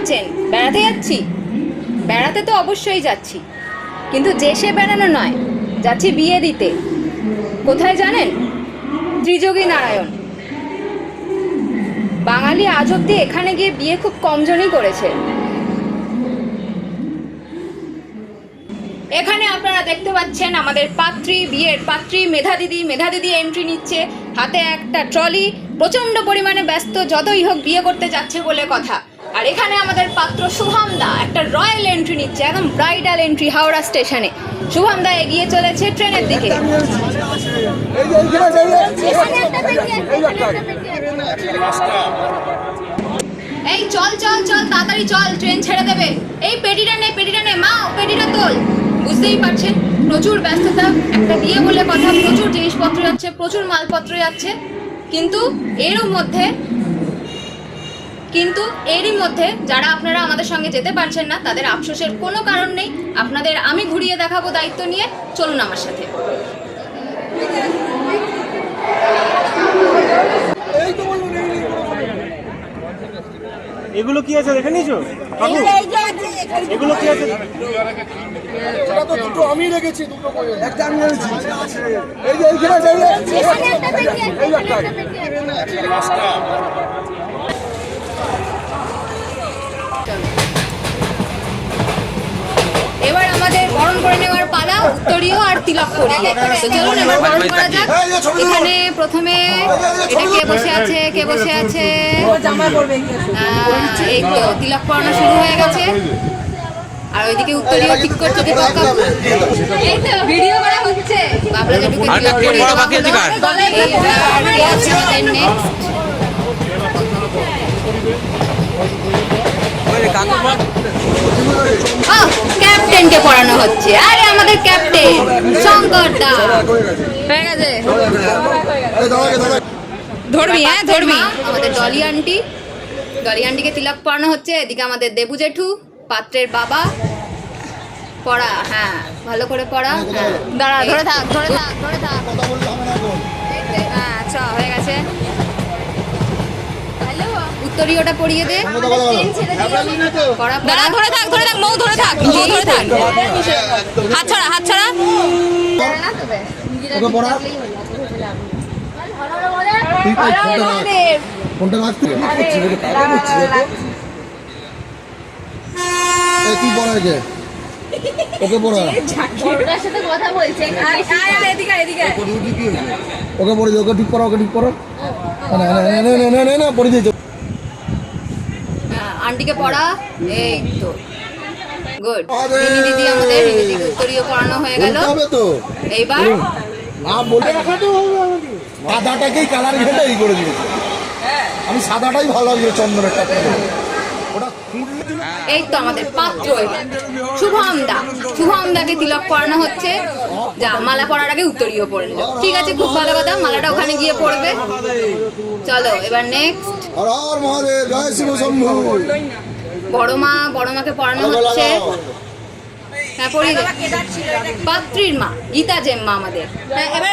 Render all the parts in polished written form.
ভাবছেন বেড়াতে যাচ্ছি? বেড়াতে তো অবশ্যই যাচ্ছি, কিন্তু যে সে বেড়ানো নয়, যাচ্ছি বিয়ে দিতে। কোথায় জানেন? ত্রিযোগী নারায়ণ। বাঙালি আজ অব্দি এখানে গিয়ে বিয়ে খুব কমজনই করেছে। এখানে আপনারা দেখতে পাচ্ছেন আমাদের পাত্রী, বিয়ের পাত্রী মেধা দিদি এন্ট্রি নিচ্ছে, হাতে একটা ট্রলি, প্রচন্ড পরিমাণে ব্যস্ত, যতই হোক বিয়ে করতে যাচ্ছে বলে কথা। আর এখানে আমাদের পাত্র শুভম দা একটা রয়্যাল এন্ট্রি নিচ্ছে, একদম ব্রাইডাল এন্ট্রি হাওড়া স্টেশনে। শুভম দা এগিয়ে চলেছে ট্রেনের দিকে। এই চল চল চল, তাড়াতাড়ি চল, ট্রেন ছেড়ে দেবে। এই পেটিটা নে মা, পেটিটা তোল। বুঝতেই পারছেন প্রচুর ব্যস্ততা, একটা বিয়ে বলে কথা, প্রচুর জিনিসপত্র যাচ্ছে, প্রচুর মালপত্র যাচ্ছে। কিন্তু এরই মধ্যে যারা আপনারা আমাদের সঙ্গে যেতে পারছেন না, তাদের আফসোসের কোনো কারণ নেই। আপনাদের আমি ঘুরিয়ে দেখাবো দায়িত্ব নিয়ে, চলুন আমার সাথে। এগুলো কি আছে দেখে নিয়েছো? এগুলো কি আছে? সেটা তো দুটো আমি রেখেছি, দুটো একটা আমি রেখেছি। এই যে এবার আমাদের বরণ করে নেওয়ার পালা, উত্তরীয় আর তিলক পরিয়ে। তো চলুন এবার বরণ করা যাক। এখানে প্রথমে এটা কে বসে আছে? এই তো তিলক পরানো শুরু হয়ে গেছে। আর ওইদিকে উত্তরীয় ঠিক করছে দীপক কাকু। এই তো ভিডিও করা হচ্ছে। বাবলা জেঠুকে তিলক পরিয়ে দেওয়া হলো। এইবার কে আছে আমাদের নেক্সট? ক্যাপ্টেনকে পড়ানো হচ্ছে। আরে আমাদের ক্যাপ্টেন শঙ্কর দা হয়ে গেছে। ধরবি আমাদের ডলি আন্টিকে তিলক পড়ানো হচ্ছে। এদিকে আমাদের দেবু জেঠু, পাত্রের বাবা। পড়া, হ্যাঁ ভালো করে পড়া। দাঁড়া, ধরে থাক। হ্যাঁ চ হয়ে গেছে। উত্তরীয়টা পড়িয়ে দে। দাঁড়া, ধরে থাক, মৌ ধরে থাক। হাত ছাড়া। কোনটা লাগছে? তুই পড়া গে, ওকে পড়া। ওকে পড়ে দে, ওকে ঠিক পড়া। না পড়ে দিই। আন্টিকে পড়া। এই তো গুড। দিদি আমাদের উত্তরীয় পড়ানো হয়ে গেল। এইবার সাদাটাকেই কালার ঘেটে এই করে দিয়েছে। আমি সাদাটাই ভালো লাগছে, চন্দনের টাকা। এই তো আমাদের পাত্র শুভম দাকে তিলক পড়ানো হচ্ছে। যা, মালা পরার আগে উত্তরীয় পড়ে নিল। ঠিক আছে, খুব ভালো কথা, মালাটা ওখানে গিয়ে পড়বে। চলো এবার নেক্সট। হর হর মহাদেব, জয় শিব শম্ভু। বড় মাকে পড়ানো হচ্ছে। হ্যাঁ পড়িয়ে দে। পাত্রীর মা গীতা জেম্মা আমাদের। হ্যাঁ এবার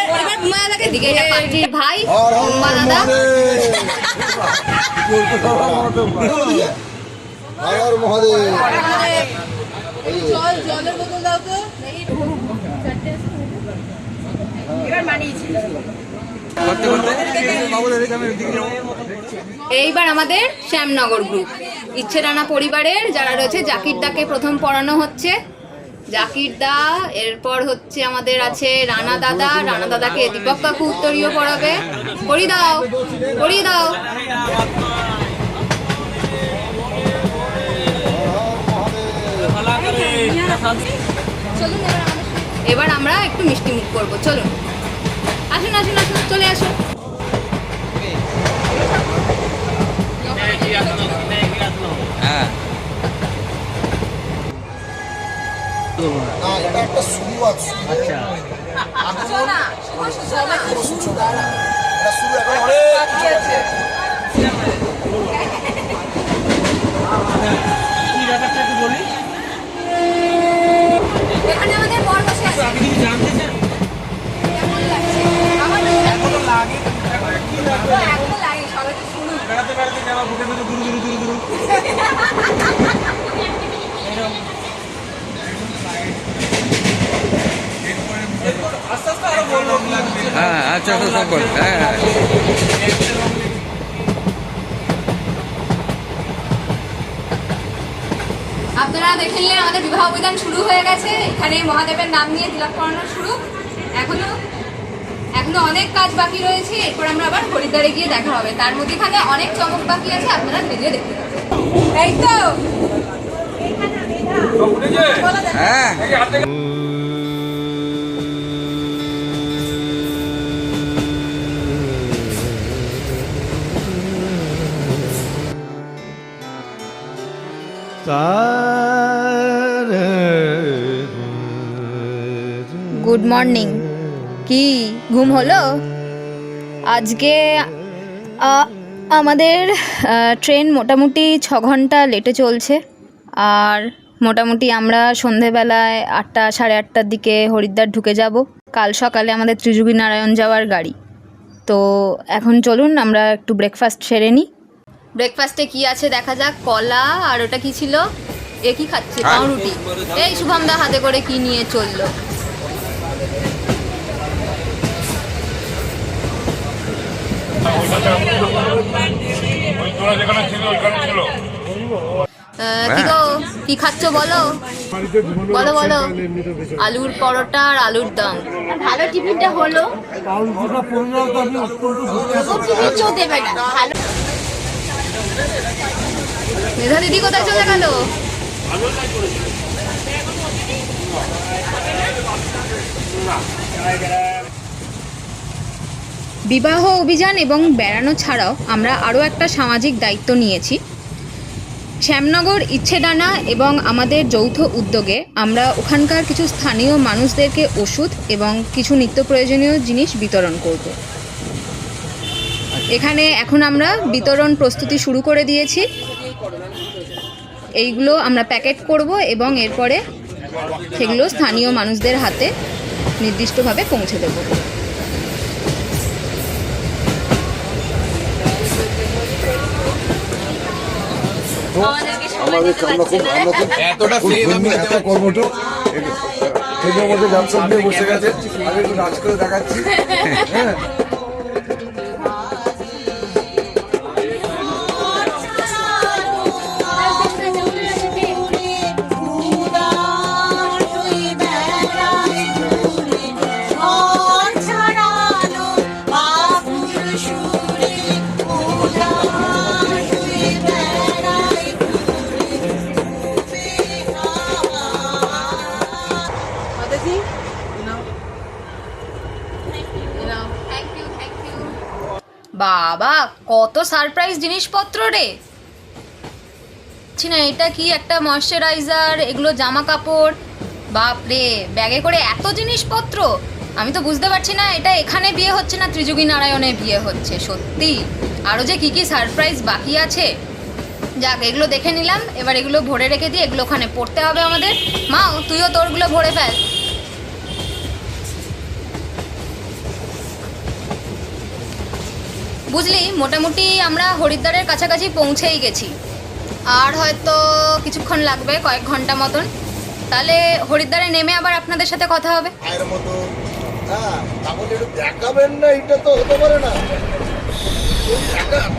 এদিকে এটা পাত্রীর ভাই উম্মা দাদা। হর মহাদেব। জলের বোতল দাও তো। এইবার আমাদের শ্যামনগর গ্রুপ, ইচ্ছে রানা পরিবারের যারা রয়েছে, জাকির দাকে প্রথম পড়ানো হচ্ছে। জাকির দা, এরপর হচ্ছে আমাদের আছে রানা দাদাকে দীপক কাকু উত্তরীয় পড়াবে। পড়িয়ে দাও। এবার আমরা একটু মিষ্টি মুখ করবো। চলুন, আসুন, চলে আসুন। হ্যাঁ, এটা একটা শুরু আছে। আচ্ছা, শুরু এখন অনেক কিছু আছে। কি ব্যাপারটা একটু বলি। এখানে আমাদের বর বসে আছে। আপনি কি জানতে চান? কেমন লাগছে? আমার এখনো লাগে, কি লাগবে? এখন লাগে, সবাই তো শুনুন। বেড়াতে যাওয়া বুকে দুরু আচ্ছা তো সকল হ্যাঁ হ্যাঁ আপনারা দেখে নিলেন আমাদের বিবাহ বিধান শুরু হয়ে গেছে। এখানে মহাদেবের নাম নিয়ে তিলক পড়ানো শুরু। এখনো অনেক কাজ বাকি রয়েছে। এরপর আমরা আবার হরিদ্বারে গিয়ে দেখা হবে। তার মধ্যেখানে অনেক চমক বাকি আছে, আপনারা ধীরে দেখতে পাবেন। এই তো হ্যাঁ গুড মর্নিং। কি ঘুম হলো? আজকে আমাদের ট্রেন মোটামুটি 6 ঘন্টা লেটে চলছে। আর মোটামুটি আমরা সন্ধেবেলায় 8টা সাড়ে 8টার দিকে হরিদ্বার ঢুকে যাব। কাল সকালে আমাদের ত্রিযোগী নারায়ণ যাওয়ার গাড়ি। তো এখন চলুন আমরা একটু ব্রেকফাস্ট সেরে নিই। ব্রেকফাস্টে কি আছে দেখা যাক। কলা আর ওটা কি ছিল, এ কি খাচ্ছে? পাউরুটি। এই শুভমদা হাতে করে কি নিয়ে চললো। কি গো, কি খাচ্ছ বলো বলো বলো। আলুর পরোটা আর আলুর দম। ভালো টিফিনটা হলো। মেধা দিদি কোথায় চলে গেল? বিবাহ অভিযান এবং বেড়ানো ছাড়াও আমরা আরও একটা সামাজিক দায়িত্ব নিয়েছি। শ্যামনগর ইচ্ছেডানা এবং আমাদের যৌথ উদ্যোগে আমরা ওখানকার কিছু স্থানীয় মানুষদেরকে ওষুধ এবং কিছু নিত্য প্রয়োজনীয় জিনিস বিতরণ করব। এখানে এখন আমরা বিতরণ প্রস্তুতি শুরু করে দিয়েছি। এইগুলো আমরা প্যাকেট করব এবং এরপরে সেগুলো স্থানীয় মানুষদের হাতে নির্দিষ্টভাবে পৌঁছে দেব। এতটা কর্মটো এদের মধ্যে ব্যবসা নিয়ে বসে গেছে। আমি একটু নাচ করে দেখাচ্ছি। হ্যাঁ বাবা কত সারপ্রাইজ জিনিসপত্র রে। না এটা কি একটা ময়শ্চারাইজার, এগুলো জামা কাপড়। বাপরে, ব্যাগে করে এত জিনিসপত্র। আমি তো বুঝতে পারছি না এটা এখানে বিয়ে হচ্ছে না ত্রিযোগী নারায়ণে বিয়ে হচ্ছে। সত্যি আরও যে কি কি সারপ্রাইজ বাকি আছে। যাক, এগুলো দেখে নিলাম। এবার এগুলো ভরে রেখে দিয়ে এগুলো ওখানে পড়তে হবে আমাদের। মাও তুইও তোরগুলো ভরে ফেল। বুঝলি, মোটামুটি আমরা হরিদ্বারের কাছাকাছি পৌঁছেই গেছি। আর হয়তো কিছুক্ষণ লাগবে, কয়েক ঘন্টা মতন। তাহলে হরিদ্বারে নেমে আবার আপনাদের সাথে কথা হবে। এর মতো হ্যাঁ, তাহলে একটু দেখাবেন না, এটা তো হতে পারে না।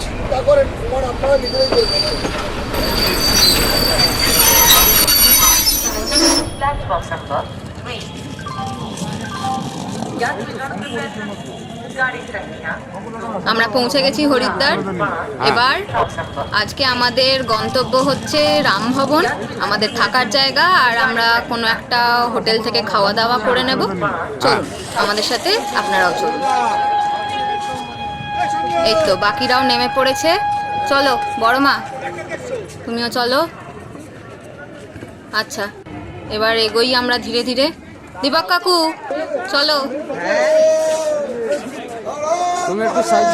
চিন্তা করেন, তোমার আপনারা নিজেরাই করবেন। আমরা পৌঁছে গেছি হরিদ্বার। এবার আজকে আমাদের গন্তব্য হচ্ছে রামভবন, আমাদের থাকার জায়গা। আর আমরা কোনো একটা হোটেল থেকে খাওয়া দাওয়া করে নেব। চলুন আমাদের সাথে, আপনারাও চলুন। এই তো বাকিরাও নেমে পড়েছে। চলো বড় মা, তুমিও চলো। আচ্ছা, এবার এগোই আমরা ধীরে ধীরে। দীপক কাকু চলো। তুমি একটু সাইড।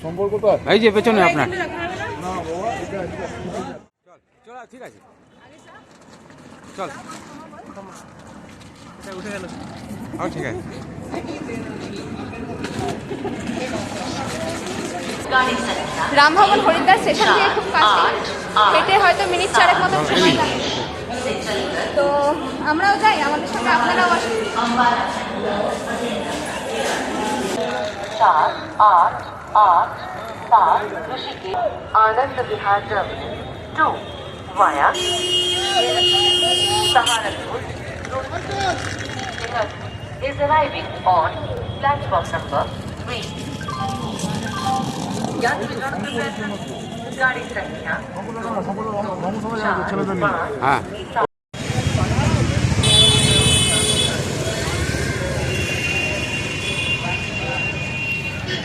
সম্পর্কটা এই যে পেছনে আপনার। ঠিক আছে চল উঠে গেল ঠিক আছে রামভবন হরিদ্বার স্টেশন থেকে খুব কাছে, হেঁটে হয়তো মিনিট 4 মতো সময় লাগে। তো আমরাও যাই, আমাদের সঙ্গে আপনারাও আসুন। 4, 8, 8, 7 Rishikesh Anand Vihar terminal 2 via Saharanpur is arriving on platform number 3. गाड़ी संख्या 4, হ্যাঁ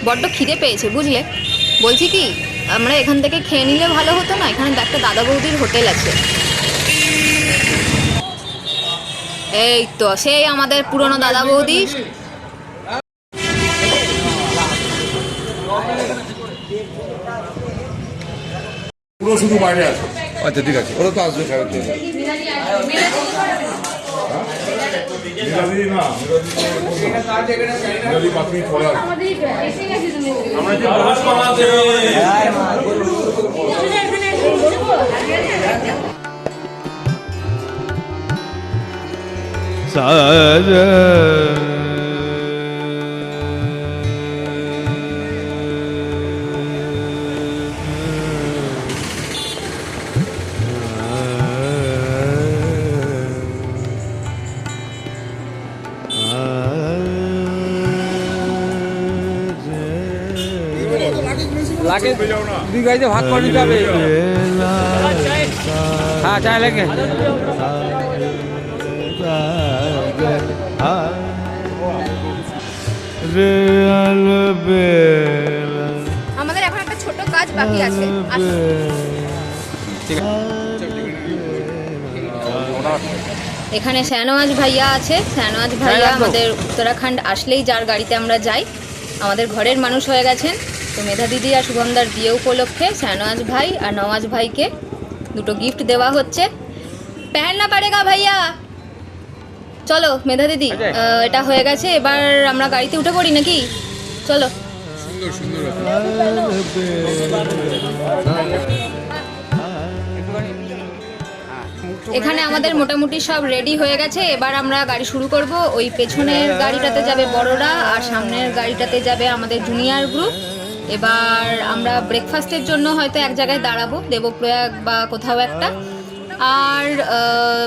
বড্ড খিদে পেয়েছে বুঝলে, বলছি কি আমরা এখান থেকে খেয়ে নিলে ভালো হতো না? এখানে একটা দাদা বৌদির হোটেল আছে, এই তো সেই আমাদের পুরনো দাদা বৌদি। পুরো শুধু বাইরে আছে। আচ্ছা ঠিক আছে, ওরা তো আসবে ফেরত দিয়ে দেবে। মিরাদি না, মিরাদি 5 মিনিট পরে আসবে। আমরা যে বস কমাতে লাগে দুই গাড়িতে ভাগ করে নিতে হবে হ্যাঁ চাই লাগে আমাদের এখন একটা ছোট কাজ বাকি আছে, আসুন। এখানে শাহনওয়াজ ভাইয়া আছে। শাহনওয়াজ ভাইয়া আমাদের উত্তরাখণ্ড আসলেই যার গাড়িতে আমরা যাই, আমাদের ঘরের মানুষ হয়ে গেছেন। তো মেধা দিদি আর শুভমদার বিয়ে উপলক্ষে শাহনওয়াজ ভাই আর নওয়াজ ভাইকে দুটো গিফট দেওয়া হচ্ছে। পেহেননা পারেগা ভাইয়া। চলো মেধা দিদি, এটা হয়ে গেছে, এবার আমরা গাড়িতে উঠে পড়ি নাকি? চলো। সুন্দর সুন্দর এখানে আমাদের মোটামুটি সব রেডি হয়ে গেছে, এবার আমরা গাড়ি শুরু করব। ওই পেছনের গাড়িটাতে যাবে বড়রা আর সামনের গাড়িটাতে যাবে আমাদের জুনিয়র গ্রুপ। এবার আমরা ব্রেকফাস্টের জন্য হয়তো এক জায়গায় দাঁড়াবো, দেবপ্রয়াগ বা কোথাও একটা। আর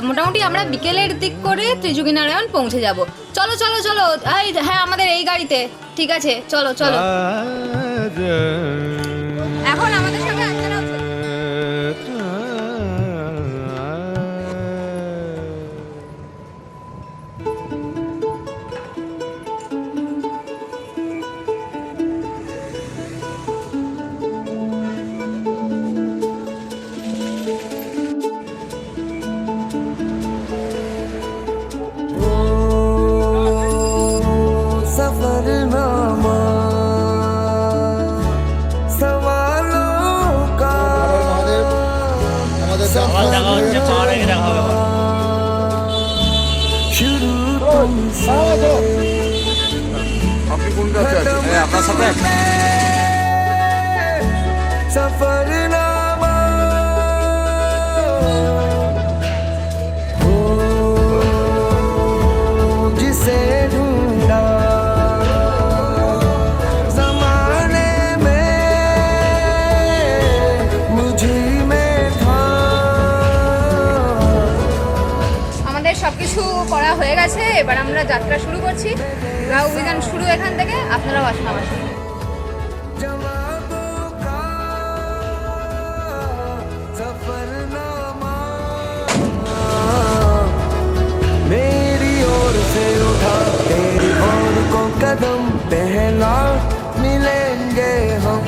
মোটামুটি আমরা বিকেলের দিক করে ত্রিযোগীনারায়ণ পৌঁছে যাব। চলো চলো চলো, এই হ্যাঁ আমাদের এই গাড়িতে, ঠিক আছে চলো চলো। এখন আমাদের সঙ্গে আপনারাও চলুন। सफरनामा सवालों का शुरू तुमसे আপনি কোনটা চাচ্ছেন? আপনার সাথে सफरनामा हो जिसे ढूंढा ज़माने में मुझे में था। আমাদের সবকিছু করা হয়ে গেছে, এবার আমরা যাত্রা শুরু করছি। অভিযান শুরু এখান থেকে, আপনারাও আসুন আমার সঙ্গে। जवाबों का सफरनामा मेरी ओर से उठा तेरी ओर को कदम पहला मिलेंगे हम।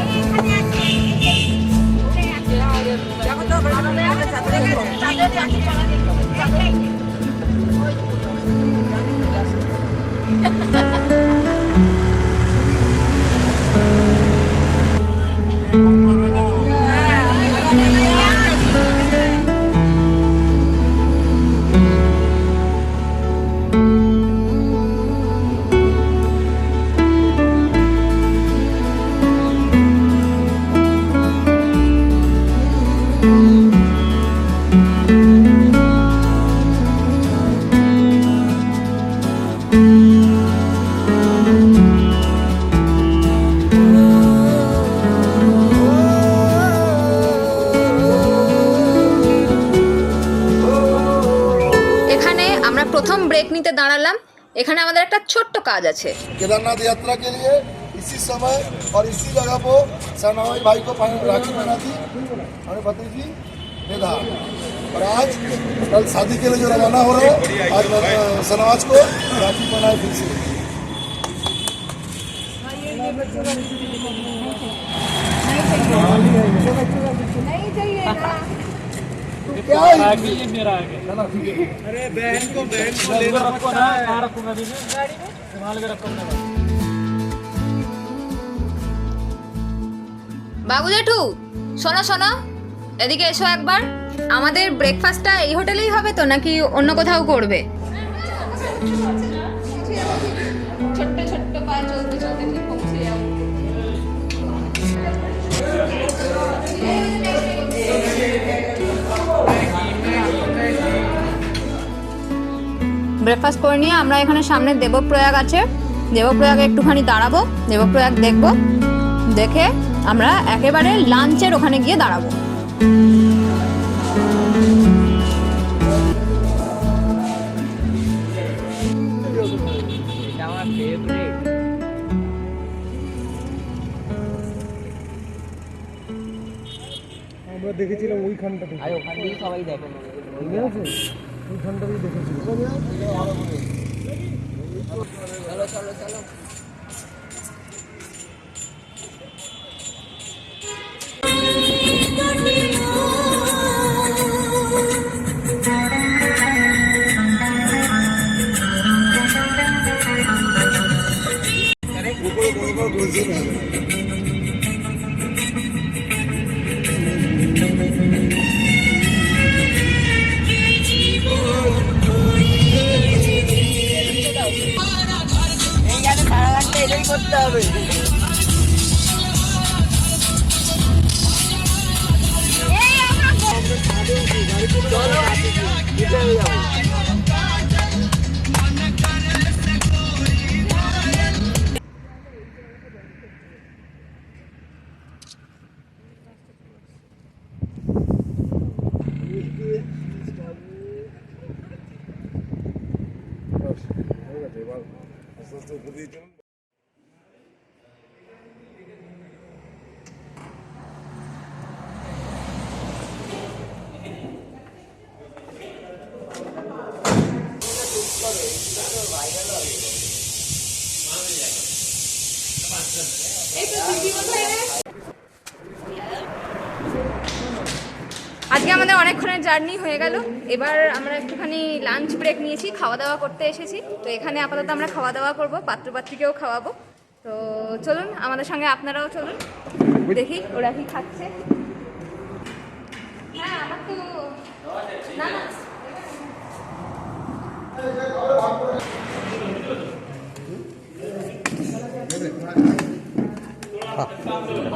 এখানে আমরা প্রথম ব্রেক নিতে দাঁড়ালাম। এখানে আমাদের একটা ছোট্ট কাজ আছে। केदारनाथ यात्रा के लिए इसी समय और इसी जगह पर सनावई भाई को राखी बना थी हमारे भतीजी मेधा, और आज कल शादी के लिए जो रवाना हो रहे हैं, आज सनवाज को राखी बनाए फिर से। क्या है? ना, ना, ठीक है। अरे बहन को लेना पड़ता है। বাবু জেঠু, শোনো শোনো, এদিকে এসো একবার। আমাদের ব্রেকফাস্টটা এই হোটেলেই হবে তো নাকি অন্য কোথাও করবে? ছোট্ট ছোট্ট পায়ে চলতে চলতে ঠিক পৌঁছে যাও। ব্রেকফাস্ট করে নিয়ে আমরা এখানে সামনে দেবপ্রয়াগ আছে, দেবপ্রয়াগে একটুখানি দাঁড়াবো, দেবপ্রয়াগ দেখবো, দেখে আমরা একেবারে লাঞ্চের ওখানে গিয়ে দাঁড়াবো। আমরা দেখেছিলাম ওইখানটা থেকে, ওখান থেকে সবাই দেখে ঠিক আছে, ওইখানটাতেই দেখেছিলাম। চলো চলো চলো। করতে হবে। আজকে আমাদের অনেকক্ষণের জার্নি হয়ে গেল। এবার আমরা একটুখানি লাঞ্চ ব্রেক নিয়েছি, খাওয়া দাওয়া করতে এসেছি। তো এখানে আপাতত আমরা খাওয়া দাওয়া করবো, পাত্রপাত্রীকেও খাওয়াবো। তো চলুন আমাদের সঙ্গে আপনারাও চলুন, দেখি ওরা কি খাচ্ছে। হ্যাঁ আমার তো না না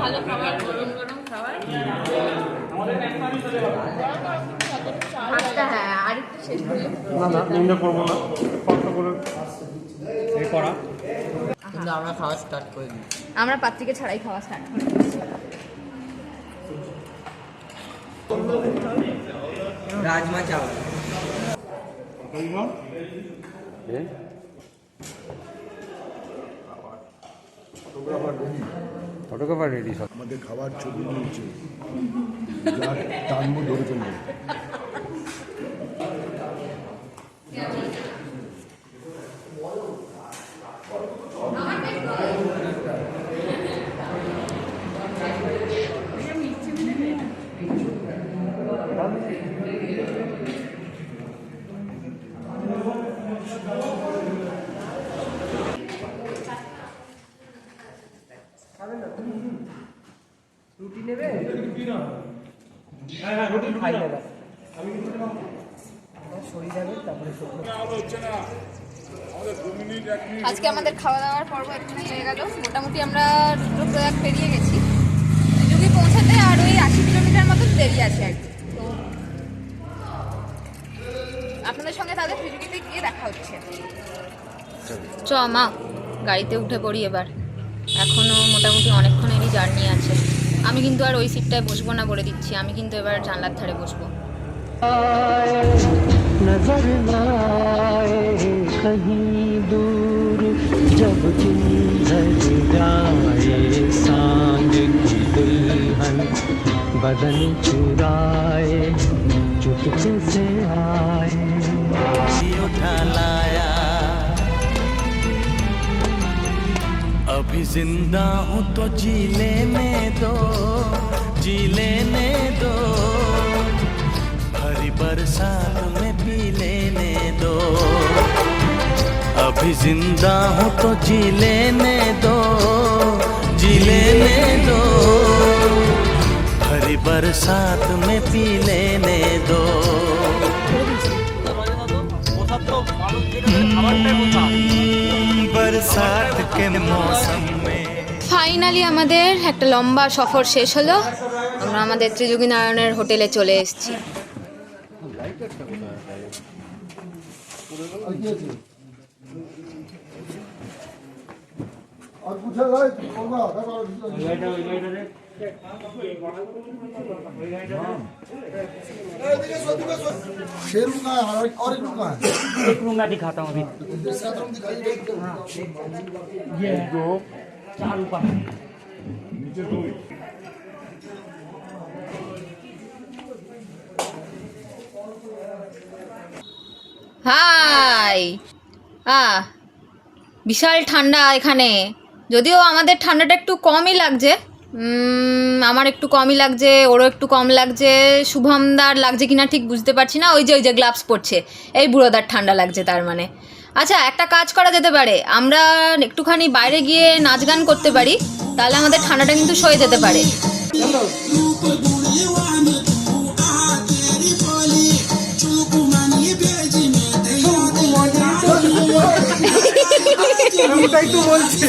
ভালো খাবার, গরম গরম খাবার। ভাতটা হ্যাঁ আর একটু শেষ করলে না না নিন্দা করবো না, কষ্ট করে এই করা। কিন্তু আমরা খাওয়া স্টার্ট করে দিই, আমরা পাত্রীকে ছাড়াই খাওয়া স্টার্ট করি। রাজমা চাওয়াল ফটোগ্রাফার রেডি সব। আমাদের খাবার ছবি নিয়েছে, টানবো ধরে চলবে। আজকে আমাদের খাওয়া দাওয়ার পর্ব এখানেই হয়ে গেল। মোটামুটি আমরা রুদ্রপ্রয়াগ পেরিয়ে গেছি, যদি পৌঁছাতে আর ওই 80 কিলোমিটার মতো দেরি আছে। আসে আর কি। তো আপনাদের সঙ্গে তাদের ত্রিজুগিতে গিয়ে দেখা হচ্ছে। চ মা, গাড়িতে উঠে পড়ি এবার। এখনও মোটামুটি অনেকক্ষণেরই জার্নি আছে। আমি কিন্তু আর ওই সিটটায় বসবো না বলে দিচ্ছি, আমি কিন্তু এবার জানলার ধারে বসবো। नजर लाए कहीं दूर जब तुम ढल जाए सांझ की दुल्हन बदन चुराए चुपके से आए उठा लाया अभी जिंदा हूँ तो जी लेने दो भरी बरसात में पी लेने दो अभी जिंदा हूँ तो जी लेने दो भरी बरसात में पी लेने दो बरसात के मौसम में ফাইনালি আমাদের একটা লম্বা সফর শেষ হলো। আমরা আমাদের ত্রিযোগী নারায়ণের হোটেলে চলে এসেছি। और पूछा जाए होगा शेरू का है और एक का है एक रूम मैं दिखाता हूँ अभी। ये दो 4 ऊपर नीचे 2 হাই। বিশাল ঠান্ডা এখানে, যদিও আমাদের ঠান্ডাটা একটু কমই লাগছে। আমার একটু কমই লাগছে, ওরও একটু কম লাগছে, শুভমদার লাগছে কিনা ঠিক বুঝতে পারছি না। ওই যে গ্লাভস পরছে, এই বুড়োদার ঠান্ডা লাগছে তার মানে। আচ্ছা, একটা কাজ করা যেতে পারে, আমরা একটুখানি বাইরে গিয়ে নাচ গান করতে পারি, তাহলে আমাদের ঠান্ডাটা কিন্তু সয়ে যেতে পারে। ওটাই তো বলছে।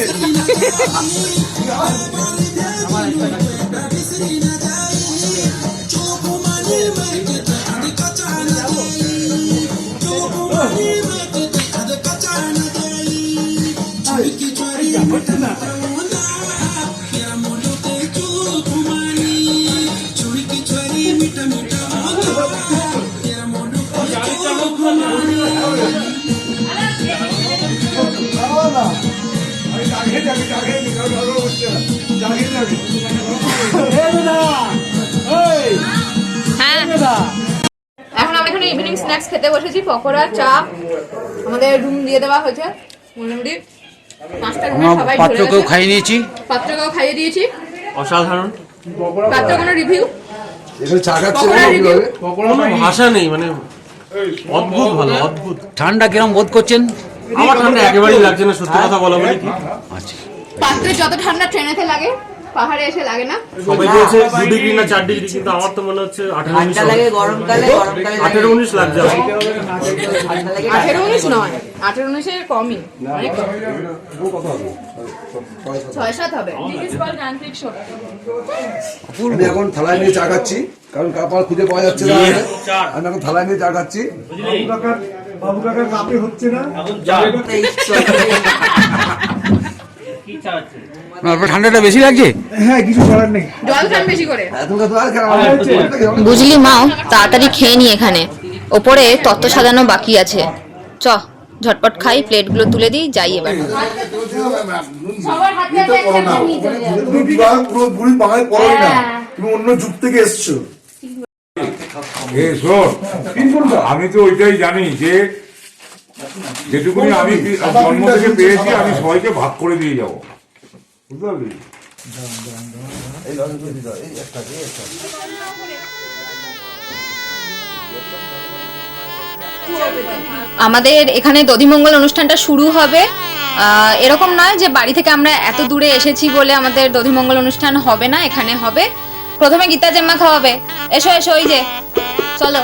হ্যাঁ, এখন আমরা এখানে ইভিনিং স্ন্যাক্স খেতে বসেছি। পকোড়া, চা আমাদের রুম দিয়ে দেওয়া হয়েছে। মোটামুটি 5টা রুমে সবাই পাত্রকেও খাইয়ে নিয়েছি, পাত্রকেও খাইয়ে দিয়েছি। অসাধারণ। পাত্র কোনো রিভিউ? এখানে চা খাচ্ছে কোনো ভাষা নেই, মানে অদ্ভুত ভালো, অদ্ভুত। ঠান্ডা কিরম বোধ করছেন? আমার ঠান্ডা একেবারেই লাগছে না, সত্যি কথা বলা বলে কি। আচ্ছা, পাত্রে যত ঠান্ডা ট্রেনেতে লাগে পাহাড়ে এসে লাগে না। সবাই বলছে 2 ডিগ্রি না 4 ডিগ্রি, কিন্তু আমার তো মনে হচ্ছে 18-19 লাগে গরমকালে 18-19 লাগছে। 18-19 নয়, 18-19 এর কমই, অনেক কম। 6-7 হবে। আমি এখন থালায় নিয়ে চা খাচ্ছি, কারণ কাপড় খুঁজে পাওয়া যাচ্ছে না। আমি এখন থালায় নিয়ে চা খাচ্ছি। বাবু কাকার কাপে হচ্ছে না। আপনার ঠান্ডাটা বেশি লাগছে? হ্যাঁ, কিছু করার নেই। জল খান বেশি করে। এখনকার তো আর বুঝলি মাও, তাড়াতাড়ি খেয়ে নি, এখানে ওপরে তত্ত্ব সাজানো বাকি আছে। চ ঝটপট খাই, প্লেটগুলো তুলে দিই, যাই এবার। পুরো বুড়ি বাঙালি পড়াই না, তুমি অন্য যুগ থেকে এসছো। আমি তো ওইটাই জানি যে যেটুকুনি আমি জন্ম থেকে পেয়েছি আমি সবাইকে ভাগ করে দিয়ে যাবো, বুঝতে পারলি? আমাদের এখানে দধিমঙ্গল অনুষ্ঠানটা শুরু হবে। এরকম নয় যে বাড়ি থেকে আমরা এত দূরে এসেছি বলে আমাদের দধিমঙ্গল অনুষ্ঠান হবে না, এখানে হবে। প্রথমে গীতা জেম্মা খাওয়াবে। এসো এসো, ওই যে চলো।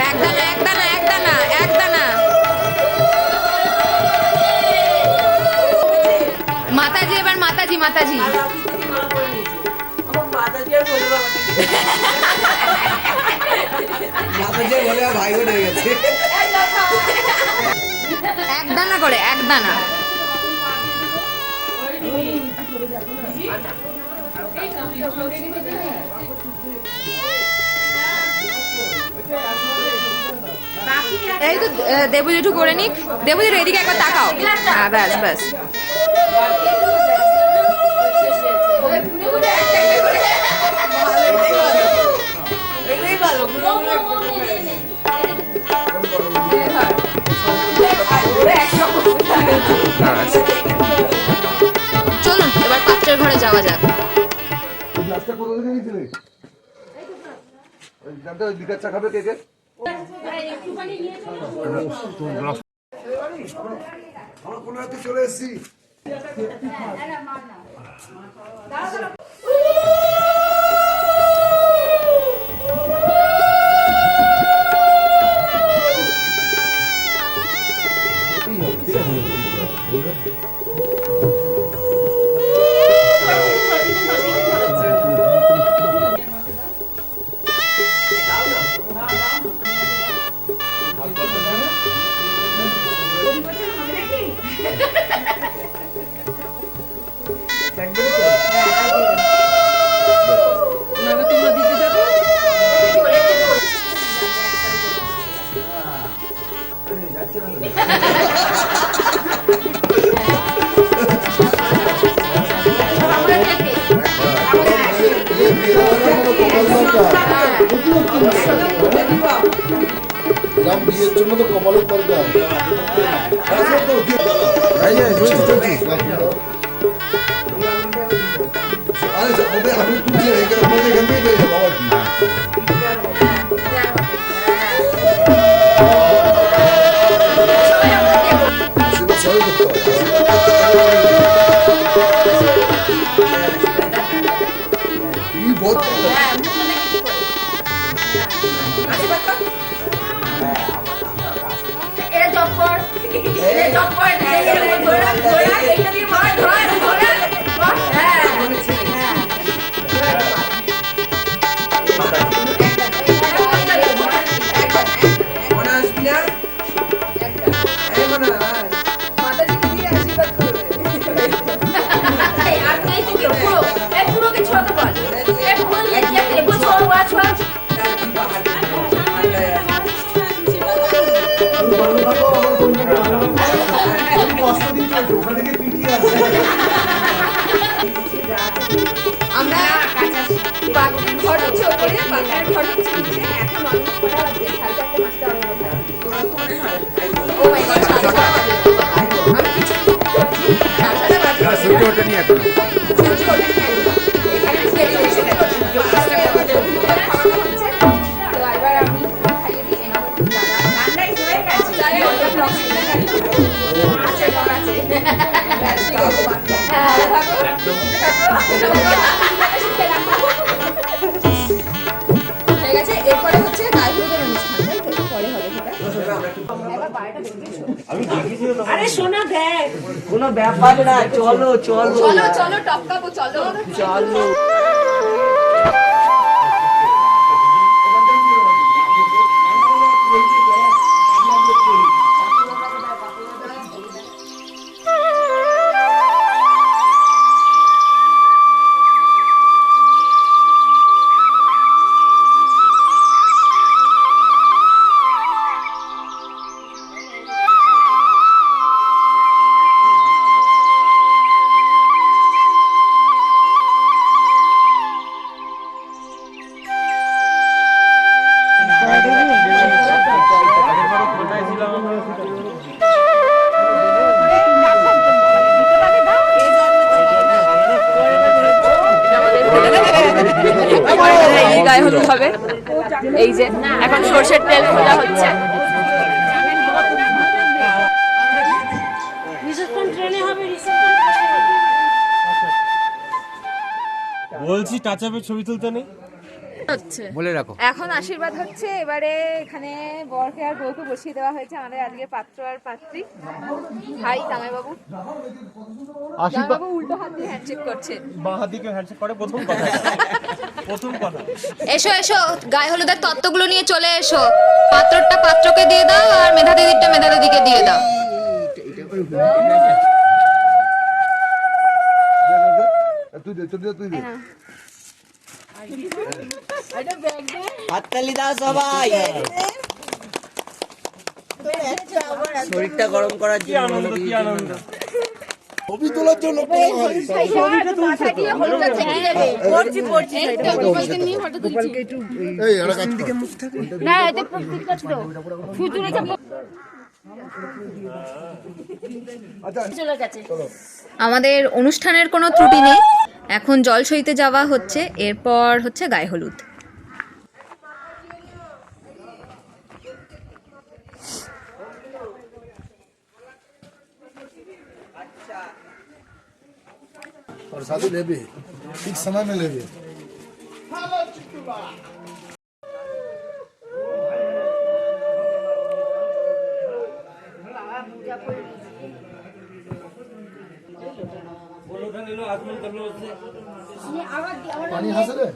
একদানা একদানা একদানা একদানা মাতাজি, এবার মাতাজি মাতাজি বলে ভাই হয়ে গেছে। একদানা করে একদানা। এই তো দেবু জেঠু করে নিক। দেবু জেঠু এদিকে একবার তাকাও। হ্যাঁ ব্যাস ব্যাস। চলুন এবার পাত্রের ঘরে যাওয়া যাক। গ্লাসটা কোথা থেকে নিয়েছিলি? ওই জানতে ওই বিকার চা খাবে কে কে? আমরা কোনো রাতে চলে এসেছি। বিয়ের জন্য তো কপালের দরকার। আমি তুলছি এখান থেকে পেয়ে যাবো আবার কি। সেটা সবাই করতে হবে। কি বল আমরা পাত্রের ঘর হচ্ছে ওপরে, পাত্রের ঘর হচ্ছে নিচে। এখন অন্য করা আছে 4:30 5টা ও মাই গড, 4:30 আমি কিছু করছি 4:30 সূর্য ওঠে নি এখন। সূর্য ওঠে নি এখানে দেরি হয়েছে দেখো সূর্য আসতে হচ্ছে। তো এবার আমি খাইয়ে দিই না দাদা রান্নাই হয়ে গেছে। তাই ওটা ব্লগ সিনে আছে বড় আছে। ঠিক আছে, এরপরে হচ্ছে গায়ে হলুদের অনুষ্ঠান, তাই তো? পরে হবে সেটা। আরে শোনা দেখ কোনো ব্যাপার না, চলো চলো চলো চলো টপকাবো, চলো চলো। গায়ে হলুদ হবে। এই যে এখন সরষের তেল খোলা হচ্ছে। বলছি টাচ আপের ছবি তুলতে নেই হচ্ছে বলে রাখো। এখন আশীর্বাদ হচ্ছে, এবারে এখানে বরকে আর বউকে বসিয়ে দেওয়া হয়েছে আমাদের আজকে পাত্র আর পাত্রী। হাই জামাইবাবু। জামাইবাবু উল্টো হাত দিয়ে হ্যান্ডশেক করছেন। বাঁ হাত দিকে হ্যান্ডশেক করে প্রথম কথা। প্রথম কথা। এসো এসো, গায়ে হলুদের তত্ত্বগুলো নিয়ে চলে এসো। পাত্রটা পাত্রকে দিয়ে দাও আর মেধা দিদিরটা মেধা দিদিকে দিয়ে দাও। তুই দে হাততালি দাও সবাই। শরীরটা গরম করার জন্য আনন্দ, কি আনন্দ। ছবি তোলার জন্য এই একটা কাজ কর। না এতে প্রত্যেকটা ছিল ফুতুরে চলে গেছে। আমাদের অনুষ্ঠানের কোনো ত্রুটি নেই। এখন জল সইতে যাওয়া হচ্ছে, এরপর হচ্ছে গায়ে হলুদ। और शादी लेबे ठीक समय में लेबे। पानी यहाँ से ले।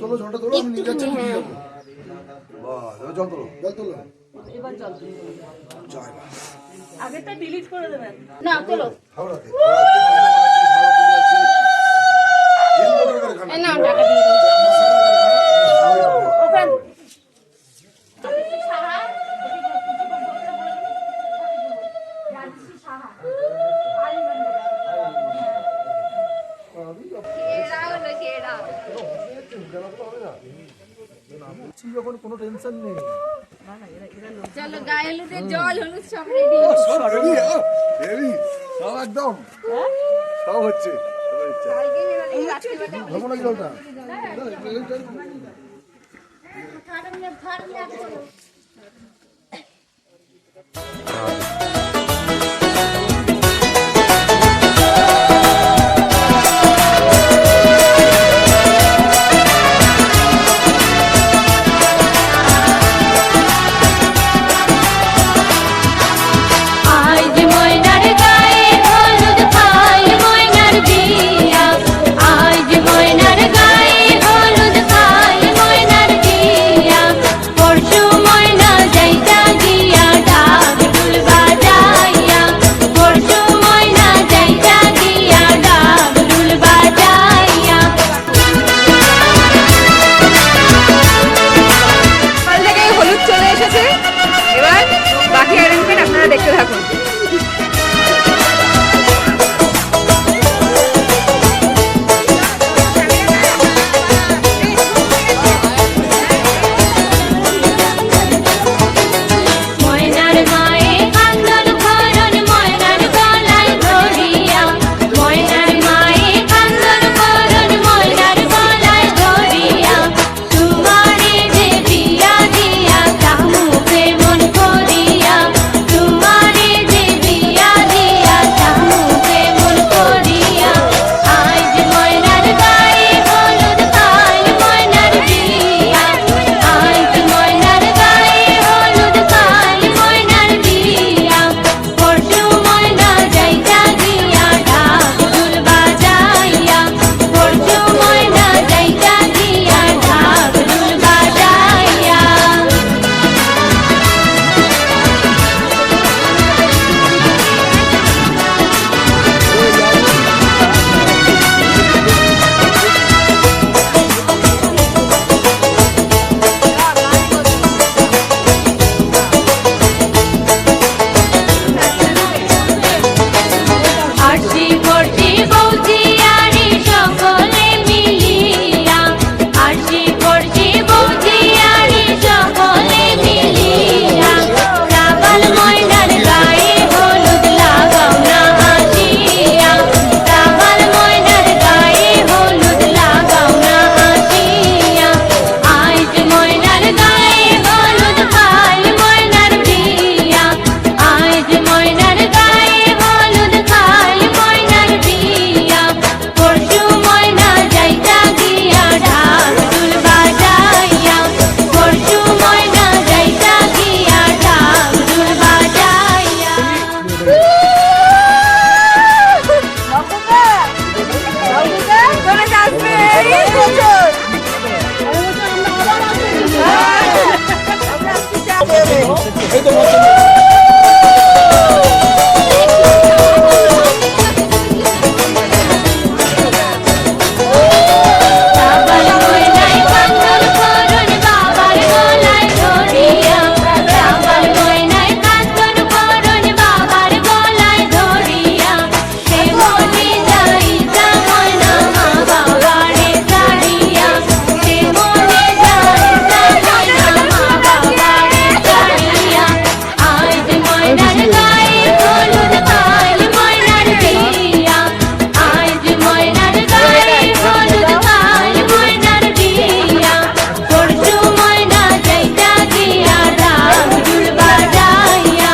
তোলো জলটা তোলো, আমি নিয়ে যাচ্ছি। জল তোলো, জল তোলো। আগেরটা ডিলিট করে দেবেন। না চলো হাওড়াতে না টাকা দিয়ে দাও। ওপেন যখন কোনো টেনশন নেই। চলো গায়ে হলুদের জল হলুদ সব রেডি। সব একদম সব হচ্ছে। ধরবো নাকি জলটা? আজ ময়নার গায়ে হলুদ খাই ময়নার দিয়া, আজ ময়নার গায়ে হলুদ খাই ময়নার দিয়া, পরশু ময়না যাইতা গিয়া ডাক ঢোল বাজা বাবার ময়নায় কান্দন করুন বাবার গলায় ধরিয়া, বাবার ময়নায় কান্দন করুন বাবার গলায় ধরিয়া, সে মনে যাইতা ময়না মা বাবারে ছাড়িয়া, সে মনে যাইতা ময়না মা বাবারে ছাড়িয়া, আজ ময়নার গায়ে হলুদ কাল ময়নার বিয়া, আজ ময়নার গায়ে হলুদ কাল ময়নার বিয়া, পরশু ময়না যাইতা গিয়া ঢাক ঢোল বাজাইয়া,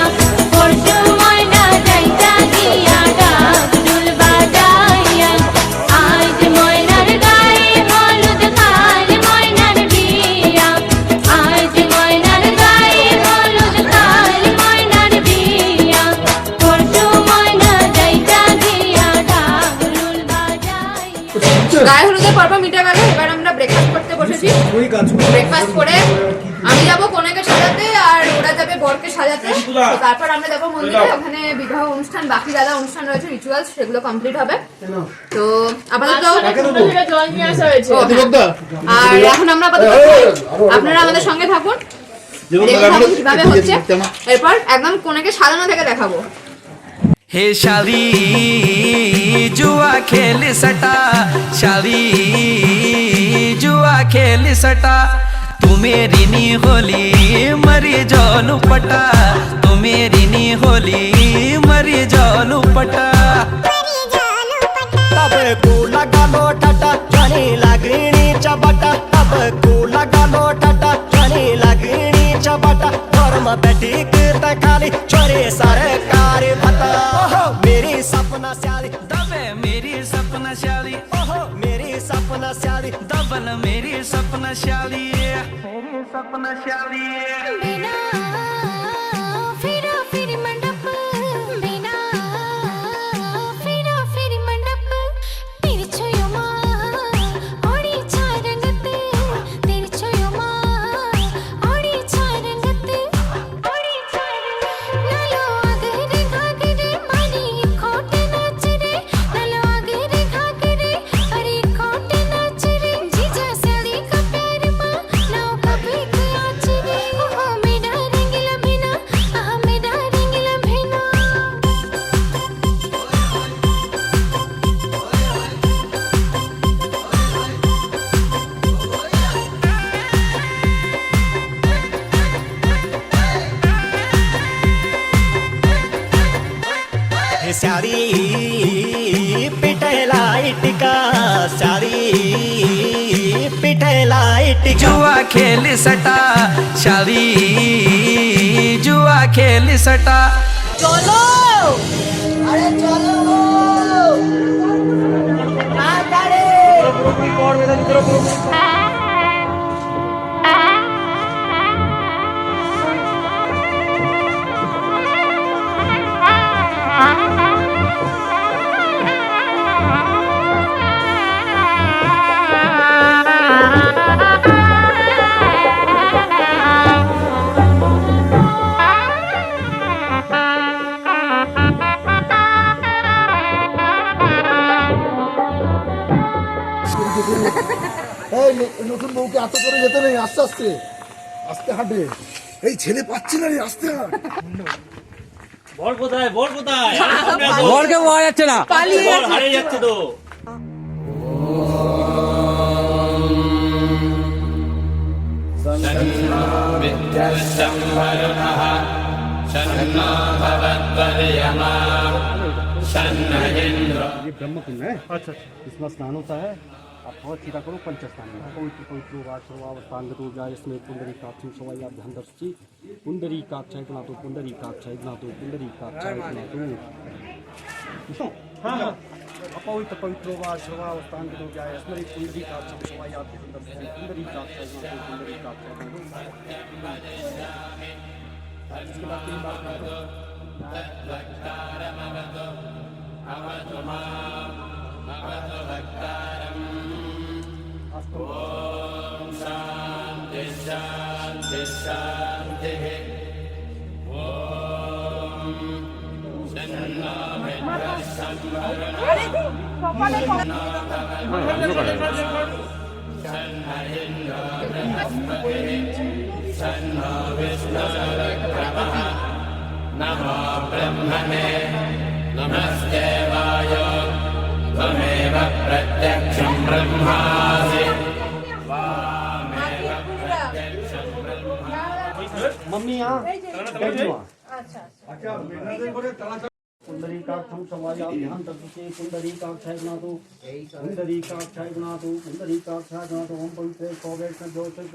পরশু ময়না যাইতা গিয়া ঢাক ঢোল বাজাইয়া, আজ ময়নার গায়ে হলুদ কাল ময়নার বিয়া, আজ ময়নার গায়ে হলুদ কাল ময়নার বিয়া, পরশু ময়না যাইতা গিয়া ঢাক ঢোল বাজাইয়া। গায়ে হলুদের পর্ব মিটে গেল, এবার আমরা ব্রেকফাস্ট করতে বসেছি। ব্রেকফাস্ট করে আমি যাব কনেকে সাজাতে আর ওরা যাবে বরকে সাজাতে। তো তারপর আমরা যাবো মন্দিরে, ওখানে বিবাহ অনুষ্ঠান বাকি যা যা অনুষ্ঠান রয়েছে রিচুয়ালস সেগুলো কমপ্লিট হবে। তো আপাতত ও, আর এখন আমরা আপাতত আপনারা আমাদের সঙ্গে থাকুন, দেখতে থাকুন কিভাবে হচ্ছে। এরপর একদম কনেকে সাজানো থেকে দেখাবো। हे शाली जुआ खेल सटा, शाली जुआ खेल सटा, तू मेरी नी होली मरी जोलू पटा, तू मेरी नी होली मरी जोलू पटा, तब को लगा लो टाटा जाने लगनी चबटा, तब को लगा लो टाटा जाने लगनी चबटा, धर्म बैठी खाली चोरे सरकार बता, मेरी सपना स्याली दबे मेरी सपना स्याली, ओहो मेरी सपना स्याली दबल मेरी सपना स्याली, मेरी सपना स्याली। बिना फिरा फिरी मंडप, बिना फिरा फिरी मंडप, तेरी छोयो माँ ओड़ी छारंगत, तेरी छोयो माँ ओड़ी छारंगत, ओड़ी छारंगत, नालो आगरे घागरे मारी खोटे नाच रे, नालो आगरे घागरे अरे खोटे नाच रे, जीजा साली का प्यार माँ नाव कभी कयाच रे, ओहो मेरा रंगीला भेना, आहा मेरा रंगीला भेना। स्याली पिटला इटिका, स्याली पिटला इटिका, जुआ खेल सटा, स्याली जुआ खेल सटा, চলো আরে চলো এই নতুন বউকে এত করে যেতে নেই, আস্তে আস্তে আস্তে হাঁটে। এই ছেলে পাচ্ছি না রে, আস্তে হাঁট। বল কোথায়, বল কোথায়? বরকে পাওয়া যাচ্ছে না। বল হারিয়ে যাচ্ছে তো। ये ब्रह्म कुंड है। अच्छा, इसमें स्नान होता है। आप बहुत सीधा करो पंच स्नान में पवित्र पवित्र वाचवावस्थान गतो जाय इसमें पुंडरी काक्षी सवैयाभ्याम दर्शी पुंडरी काक्षाय गणातो पुंडरी काक्षाय गणातो पुंडरी काक्षाय गणातो। हाँ अपवित्र पवित्र वाचवावस्थान गतो जाय इसमें पुंडरी काक्षी सवैयाभ्याम दर्शी पुंडरी काक्षाय गणातो पुंडरी काक्षाय गणातो। इसके बाद 3 बार करो। मम्मी यहाँ पुंडरीकाक्षं समायाम्यहं तत्सुचे पुंडरीकाक्षाय गणातु पुंडरीकाक्षाय गणातु पुंडरीकाक्षाय गणातु ओम पवित्रे कौवेक्षण ज्योतिष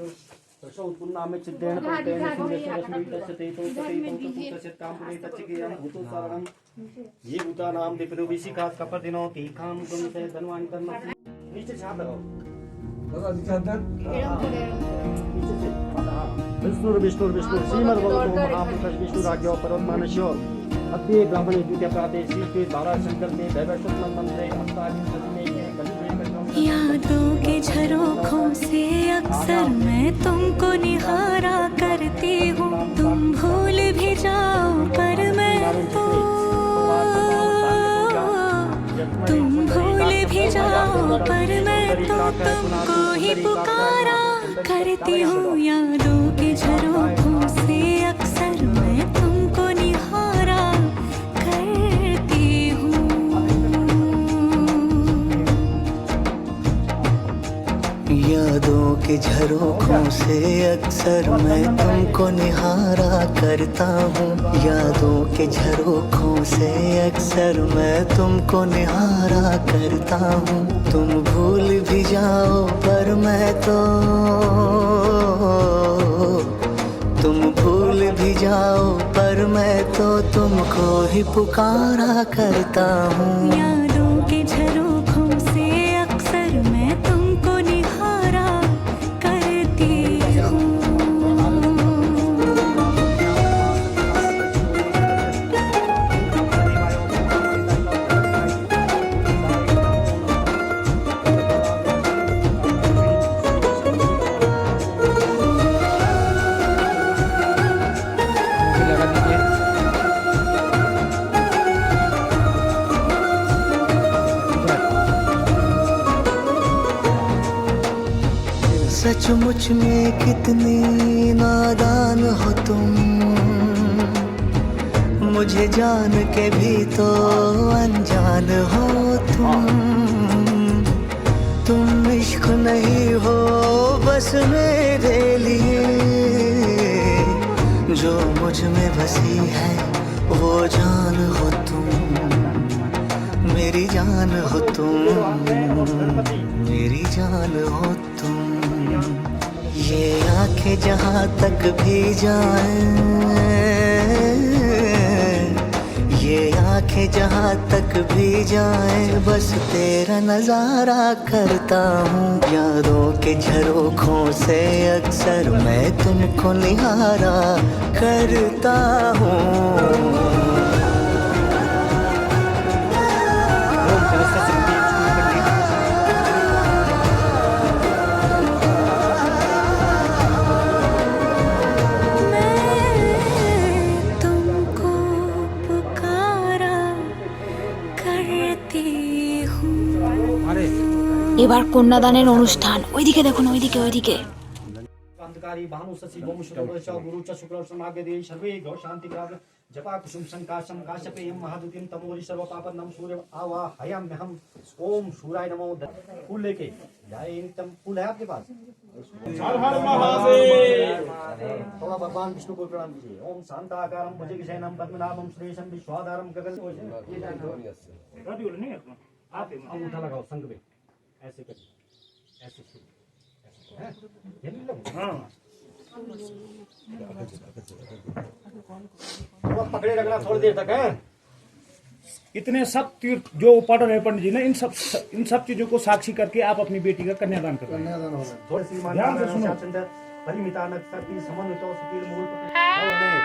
दशो उत्पुन्नामे चिद्देन पवित्रेण सूर्यस्य रश्मि तस्य तेतो तस्य कामपुरे तच्चिकेयं भूतो सारणं ये भूतानां दिपदो विशिखा कपर्दिनो तीखां तुमसे धनवान कर्म नीचे छाप लगाओ দাদা নিচে হাত দেন। विष्णु विष्णु विष्णु श्रीमद्भगवतो महापुरुष विष्णु राज्यो परमानस्यो अद्य ब्राह्मणे द्वितीय प्राते श्री के द्वारा शंकर में दैवशुक्ल मंत्रे अस्तादि सदमे के कलियुगे यादों के झरोखों से अक्सर मैं तुमको निहारा करती हूँ तुम भूल भी जाओ पर मैं तो तुम भूल भी जाओ पर मैं तो तुमको ही पुकारा करती हूँ यादों के झरोखों से अक्सर मैं तुमको निहारा करती हूँ यादों के झरोखों से अक्सर मैं तुमको निहारा करता हूँ यादों के झरोखों से अक्सर मैं तुमको निहारा करता हूँ तुम भूल भी जाओ पर मैं तो तुम भूल भी जाओ पर मैं तो तुमको ही पुकारा करता हूँ यादों के झरोखों से अक्सर मैं तुमको निहारा करती हूँ सचमुच में कितनी नादान हो तुम मुझे जान के भी तो अनजान हो तुम इश्क नहीं हो बस मेरे लिए जो मुझ में बसी है वो जान हो तुम मेरी जान हो तुम मेरी जान हो तुम ये आंखें जहाँ तक भी जाएं ये आंखें जहाँ तक भी जाएं बस तेरा नजारा करता हूँ यादों के झरोखों से अक्सर मैं तुमको निहारा करता हूँ तुमको पुकारा करती हूँ এবার কন্যাদানের অনুষ্ঠান ওইদিকে দেখুন ওইদিকে अंधकारी भानु शशि भौम शुक्ल गुरु च शुक्ल समागे दे सर्वे गौ शांति प्राप्त जपा कुसुम संकाशम काश्यपेयम महादुतिम तमोरि सर्व पापनम सूर्य आवाहयाम्यहम ओम सूर्याय नमो फूल लेके जाए नित्यम फूल है आपके पास थोड़ा भगवान विष्णु को प्रणाम कीजिए ओम शांताकारम भुजगशयनम पद्मनाभम सुरेशम विश्वाधारम गगन आप अंगूठा लगाओ संग में ऐसे करिए ऐसे पकड़े रखना थोड़ी देर तक है इतने सब तीर्थ जो पढ़ रहे पंडित जी ने इन सब चीजों को साक्षी करके आप अपनी बेटी का कन्यादान कर रहे हैं। थोड़ी सी ध्यान से सुनो। परिमिता नक्षत्र समन्वितो सुपील मूल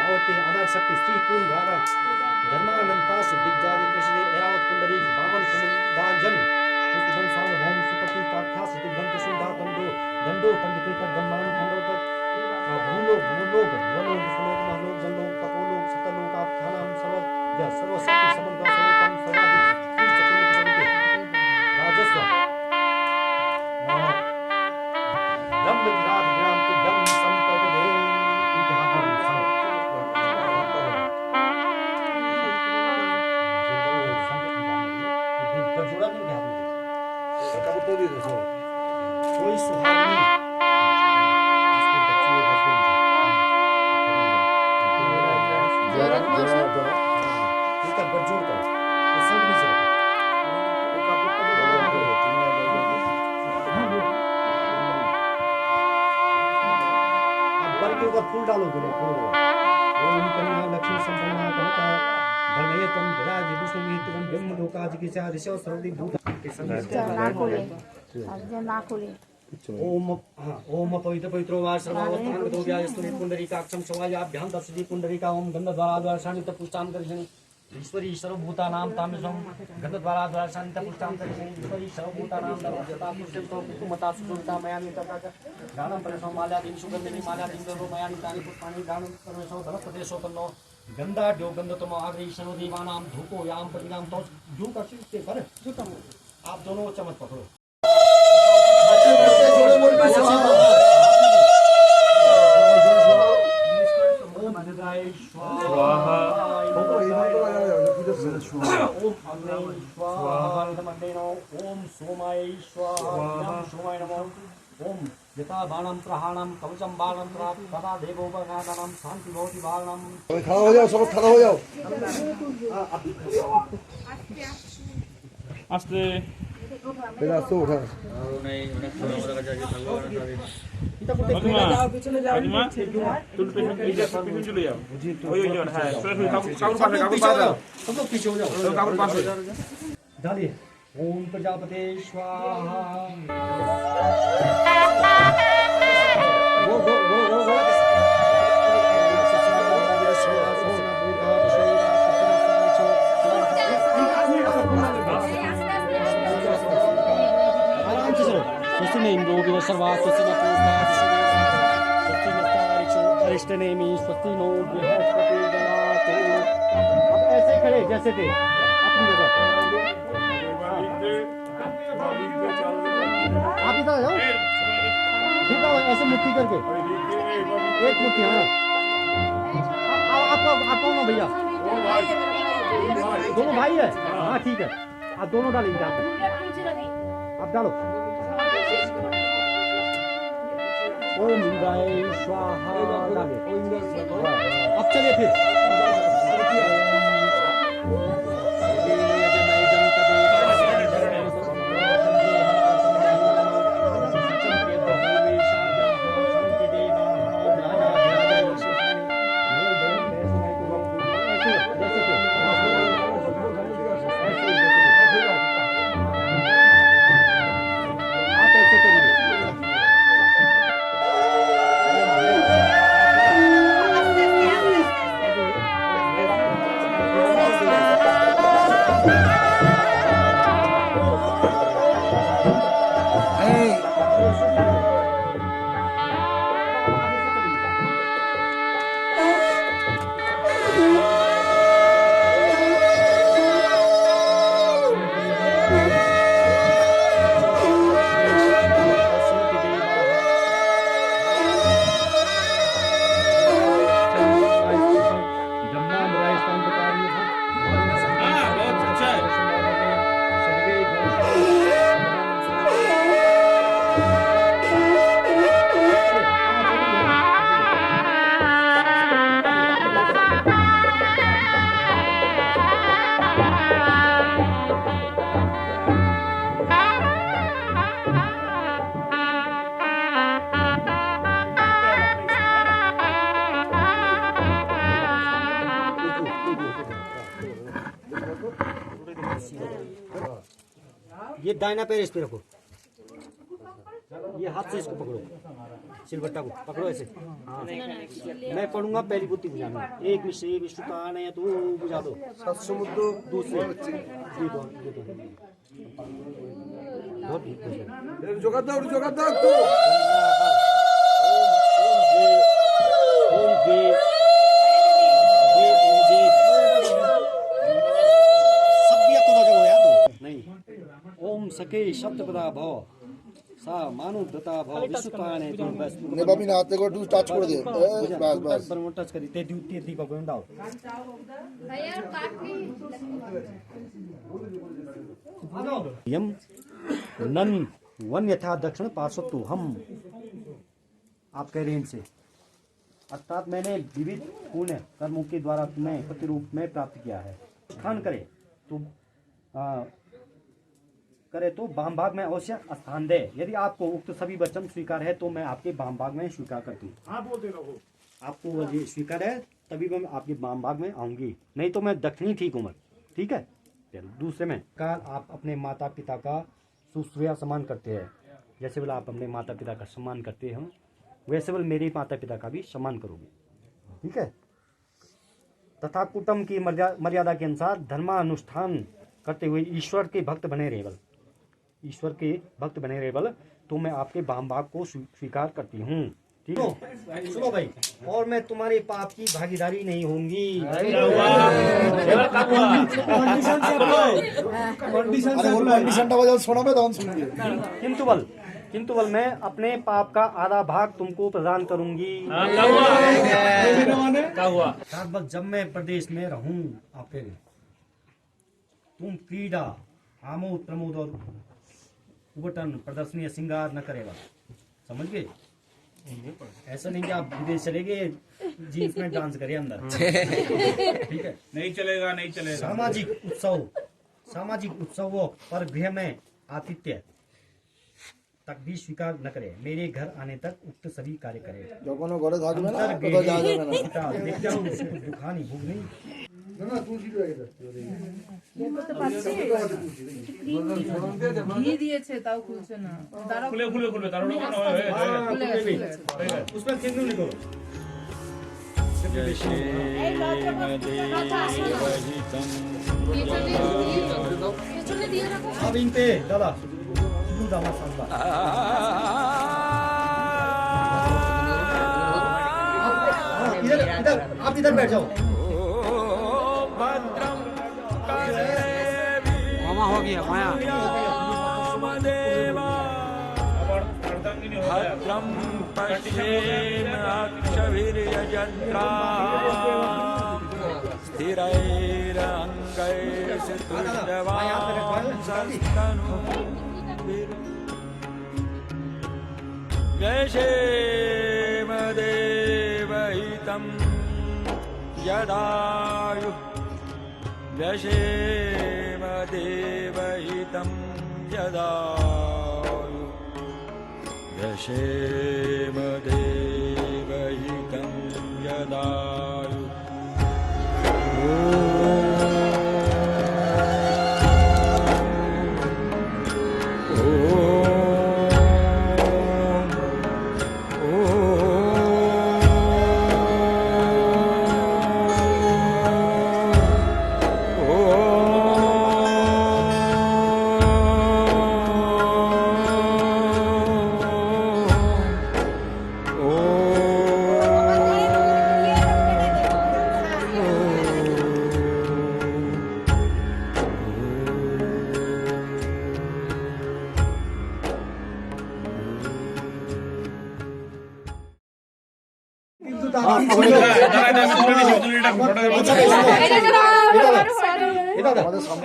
रावते अनाथ शक्ति स्त्री पूर्ण भागा धर्मानंता दिग्जादि कृष्ण एरावत कुंडली बामन कुमुदांजन सुखदम सार्वभौम सुपति काक्षा सिद्धिगंत सुधा दंडो दंडो पंडिते का ब्रह्मांड खंडो तक भूलोक भूलोक वलोक सुलोक महलोक जनलोक तपोलोक सतलोक आप थानाम सर्व के ऊपर फूल डालो बोले ओम कन्या लक्ष्मी संपन्ना कनका वर्णयतम विराज विष्णु मित्रम ब्रह्म लोकाज की चा ऋषव सर्वदि भूत के संग ओम ओम पवित्र पवित्रो वा सर्वावस्थान गतो व्यायस्तुनि पुंडरीकाक्षं शवायाभ्यां दर्शति पुंडरीका ओम गंधद्वारा शांत पुष्टाम करिषणि ईश्वरी सर्वभूतानां तामसं गंधद्वारा शांत पुष्टाम करिषणि ईश्वरी सर्वभूतानां सर्वभूता पुष्टं कुमता सुता मयानि तथा गानं परसो माल्यादि सुगंधिनी माल्यादि दरो मयानि तानि पुष्पाणि गानं परसो धनप्रदेशो तन्नो गंधाढ्यो गंधतम आग्रही सर्वदेवानां धूपो याम परिणाम तो धूप का से पर आप दोनों चमच पकड़ो ओम सोमाय स्वाहा सोमाय नमो ओम यथा बाणम प्रहाणम कवचम बाणम तदा देवो बगानम शांति भवति बाणम खड़ा हो जाओ, सब खड़ा हो जाओ। আস্তে फिर आस्ते उठा। डालिए ओम प्रजापते स्वाहा स्वस्ति ने इंद्रो विरसर्वा स्वस्ति न पूर्वा स्वस्ति नस्तारिक्षो अरिष्टनेमि स्वस्ति नो बृहस्पति ददातु। अब ऐसे खड़े जैसे थे अपनी जगह आप इधर जाओ ठीक है ऐसे मुट्ठी करके एक मुट्ठी हाँ आपको ना भैया दोनों भाई है हाँ ठीक है आप दोनों डालेंगे आप डालो ओम इंद्राय स्वाहा डालिए अब चलिए फिर ये दाहिना पैर इस पे रखो ये हाथ से इसको पकड़ो सिलबट्टा को पकड़ो ऐसे हाँ मैं पढ़ूंगा पहली बुद्धि बुझाना एक मिश्री विष्णु कान है तो बुझा दो समुद्र दूसरे ये दो जोगा दाओ तो ओम सके शब्द पदा भव सा मानु दता भव विश्वताने तो बस ने बाबी ना हाथ को टच कर दे बस बस पर टच करी ते ड्यूटी दी को डाल यम नन वन यथा दक्षिण पार्श्वतु हम आप कह रहे हैं इनसे अर्थात मैंने विविध पुण्य कर्मों के द्वारा तुम्हें प्रतिरूप में प्राप्त किया है स्थान करे तो करे तो वाम भाग में अवश्य स्थान दे। यदि आपको उक्त सभी वचन स्वीकार है तो मैं आपके वाम भाग में स्वीकार करती हूँ। हाँ बोलते रहो। आपको यदि स्वीकार है तभी मैं आपके वाम भाग में आऊंगी, नहीं तो मैं दक्षिणी ठीक हूँ। ठीक है। चलो दूसरे में काल आप अपने माता पिता का सुश्रूया सम्मान करते हैं, जैसे बोला आप अपने माता पिता का सम्मान करते हैं वैसे बोल मेरे माता पिता का भी सम्मान करोगे। ठीक है। तथा कुटुंब की मर्यादा के अनुसार धर्मानुष्ठान करते हुए ईश्वर के भक्त बने रहे बल, ईश्वर के भक्त बने रहे बल, तो मैं आपके वाम भाग को स्वीकार करती हूँ। ठीक है। सुनो भाई, और मैं तुम्हारे पाप की भागीदारी नहीं होंगी। किंतु बल मैं अपने पाप का आधा भाग तुमको प्रदान करूंगी। बल जब मैं प्रदेश में रहूं आपके, तुम क्रीड़ा आमोद प्रमोद और उबटन प्रदर्शनी श्रृंगार न करेगा। समझ गए? ऐसा नहीं कि आप विदेश चले गए जीन्स में डांस करिए अंदर। ठीक है। नहीं चलेगा, नहीं चलेगा। सामाजिक उत्सवों पर गृह में आतिथ्य तक भी स्वीकार न करे। मेरे घर आने तक उक्त सभी कार्य करे। दुखानी भूख नहीं। उसमें सिंधु लिखो। अब इन पे दादा इधर आप इधर बैठ जाओ। मामा हो गया माया। भद्रं पश्येम अक्षभिर्यजत्रा स्थिरैरङ्गैस्तुष्टवांसस्तनूभिर्व्यशेम देवहितं यदायुः व्यशेम देवहितं यदायुः व्यशेम देवहितं यदायुः।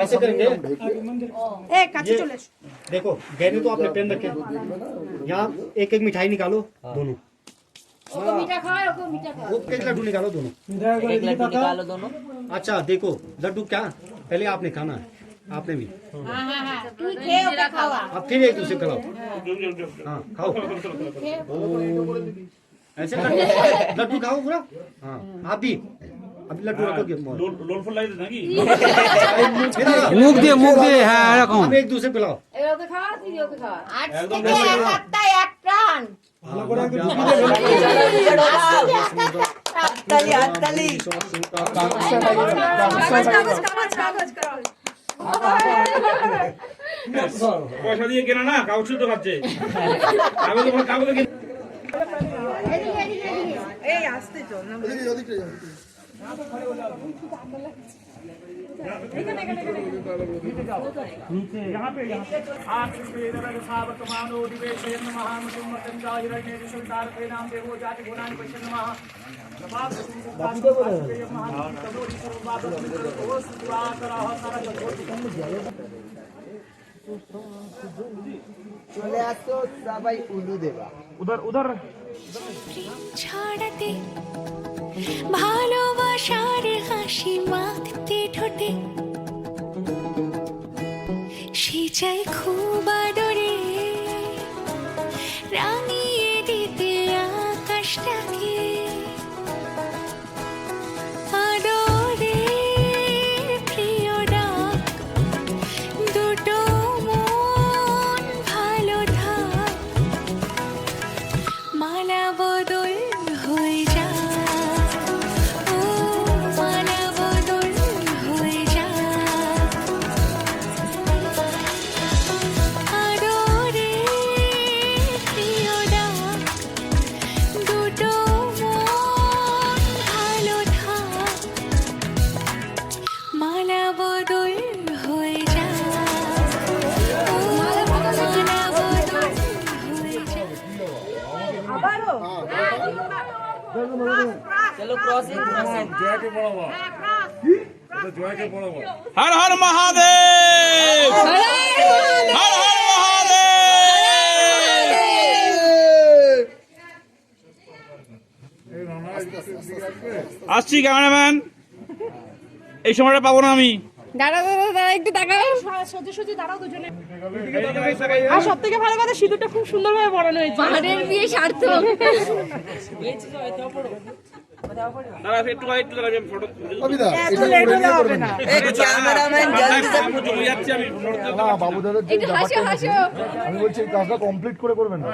ऐसे करेंगे। देखो गहने तो आपने पेन रखे, यहाँ एक एक मिठाई निकालो दोनों। एक लड्डू निकालो दोनों। अच्छा देखो लड्डू क्या पहले आपने खाना है, आपने भी। अब फिर एक दूसरे खिलाओ। हाँ खाओ। ऐसे लड्डू खाओ पूरा। हाँ आप भी अभी लड्डू रखोगे। मुख दे হ্যাঁ এরকম। अब एक दूसरे पिलाओ। পয়সা দিয়ে কেনা না, কাগজ তো খাচ্ছে। এই আসতে চল না। চলে আসতো সবাই উলু দেবা। उधर ছাড়াতে ভালোবাসার হাসি মাখতে ঠোঁটে সে চাই খুব আদরে রাঙিয়ে দিতে আকাশটাকে আদরে প্রিয় ডাক দুটো মন ভালো থাক মালা বদল হয়ে যা ও মালা বদল হয়ে যা আদরে প্রিয় ডাক দুটো মন ভালো থাক মালা বদল হয়ে যা ও মালা বদল হয়ে যা चलो क्रॉसिंग জয়কে পড়াবো জয়কে পড়াবো हर हर महादेव हर हर महादेव আসছি ক্যামেরাম্যান এই সময়টা পাবো না আমি দাঁড়া একটু তাকাও। আর সব থেকে ভালো কথা সিঁদুরটা খুব সুন্দরভাবে পরানো হয়েছে পাহাড়ের বিয়ে সার্থক। দাঁড়া একটু একটু দাঁড়া আমি ফটো কবিতা এটা করে নিয়ে করবেন না ক্যামেরাম্যান চলে যাচ্ছি আমি না বাবুদাদের যে একটু হাসো ব্যাপারটা হাসো। আমি বলছি এই কাজটা কমপ্লিট করে করবেন না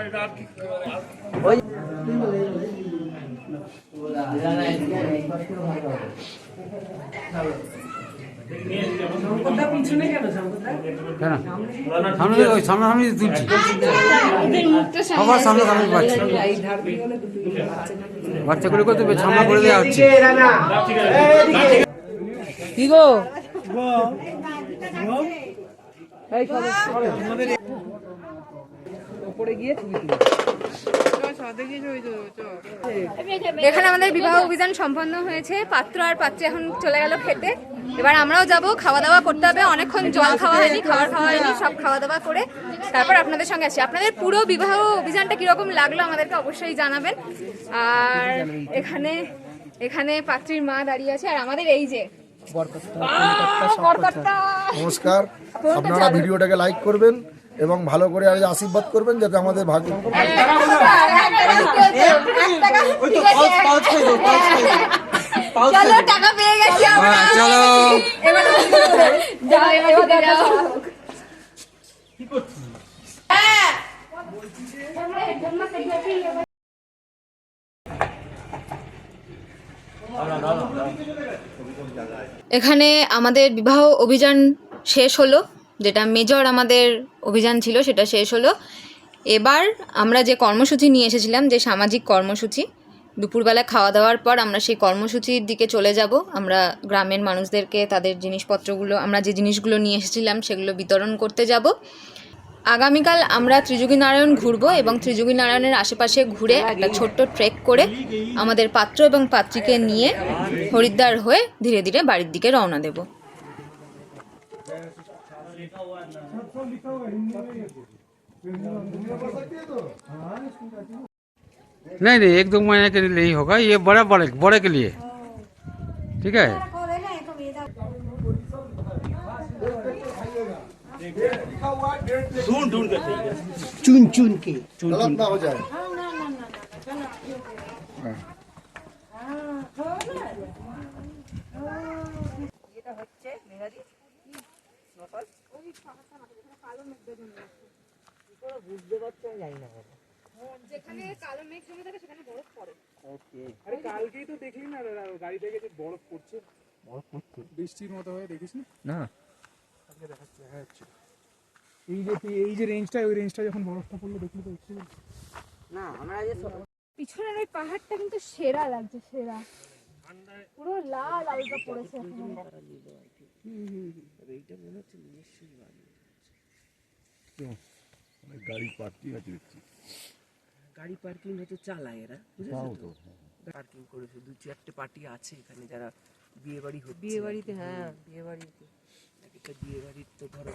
সামনে তুলছি সবার সামনে সামনে পাচ্ছি বাচ্চাগুলো করতে সামনে করে দেওয়া হচ্ছে কি গো এখানে আমাদের বিবাহ অভিযান সম্পন্ন হয়েছে, পাত্র আর পাত্রী এখন চলে গেল খেতে। এবার আমরাও যাব, খাওয়া দাওয়া করতে হবে, অনেকক্ষণ জল খাওয়া হয়নি, খাবার খাওয়া হয়নি, সব খাওয়া দাওয়া করে তারপর আপনাদের সঙ্গে আসি। আপনাদের পুরো বিবাহ অভিযানটা কিরকম লাগলো আমাদেরকে অবশ্যই জানাবেন। আর এখানে এখানে পাত্রীর মা দাঁড়িয়ে আছে, আর আমাদের এই যে বরকর্তা। নমস্কার, আপনারা ভিডিওটাকে লাইক করবেন এবং ভালো করে আর আশীর্বাদ করবেন যাতে আমাদের ভাগ্য চলো টাকা পেয়ে গেছি আমরা, চলো এবার যাও এবার যাও। এখানে আমাদের বিবাহ অভিযান শেষ হলো, যেটা মেজর আমাদের অভিযান ছিল সেটা শেষ হলো। এবার আমরা যে কর্মসূচি নিয়ে এসেছিলাম, যে সামাজিক কর্মসূচি, দুপুরবেলা খাওয়া দাওয়ার পর আমরা সেই কর্মসূচির দিকে চলে যাব। আমরা গ্রামের মানুষদেরকে তাদের জিনিসপত্রগুলো, আমরা যে জিনিসগুলো নিয়ে এসেছিলাম সেগুলো বিতরণ করতে যাব। আগামীকাল আমরা ত্রিযোগী নারায়ণ ঘুরবো এবং ত্রিযোগী নারায়ণের আশেপাশে ঘুরে একটা ছোট্ট ট্রেক করে আমাদের পাত্র এবং পাত্রীকে নিয়ে হরিদ্বার হয়ে ধীরে ধীরে বাড়ির দিকে রওনা দেব। नहीं नहीं 1-2 महीने के लिए नहीं होगा, ये बड़े के लिए, ठीक है। चुन चुन के गलत ना हो जाए। যেখানে কালো মেঘ জমে থাকে সেখানে বরফ পড়ে। আরে কালকেই তো দেখলি না গাড়ি থেকে যে বরফ পড়ছে, বৃষ্টির মতো হয়ে দেখিস না? আজকে দেখাচ্ছি, হ্যাঁ এই যে রেঞ্জটা, ওই রেঞ্জটা যখন বরফটা পড়লো দেখলি তো একটু না আমরা যে পিছনের ওই পাহাড়টা কিন্তু সেরা লাগছে, সেরা পুরো লাল আলগা পড়েছে এখন। গাড়ি পার্কিং আছে দেখছি, গাড়ি পার্কিং হয়তো চালায় এরা, বুঝেছো? পার্কিং করেছে, 2-4টে পার্টি আছে এখানে যারা বিয়ে বাড়ি হচ্ছে, বিয়ে বাড়িতে, হ্যাঁ বিয়ে বাড়িতে, একটা বিয়ে বাড়ির তো ধরো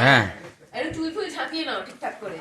হ্যাঁ একটু চুল ফুল ঝাঁকিয়ে নাও ঠিকঠাক করে।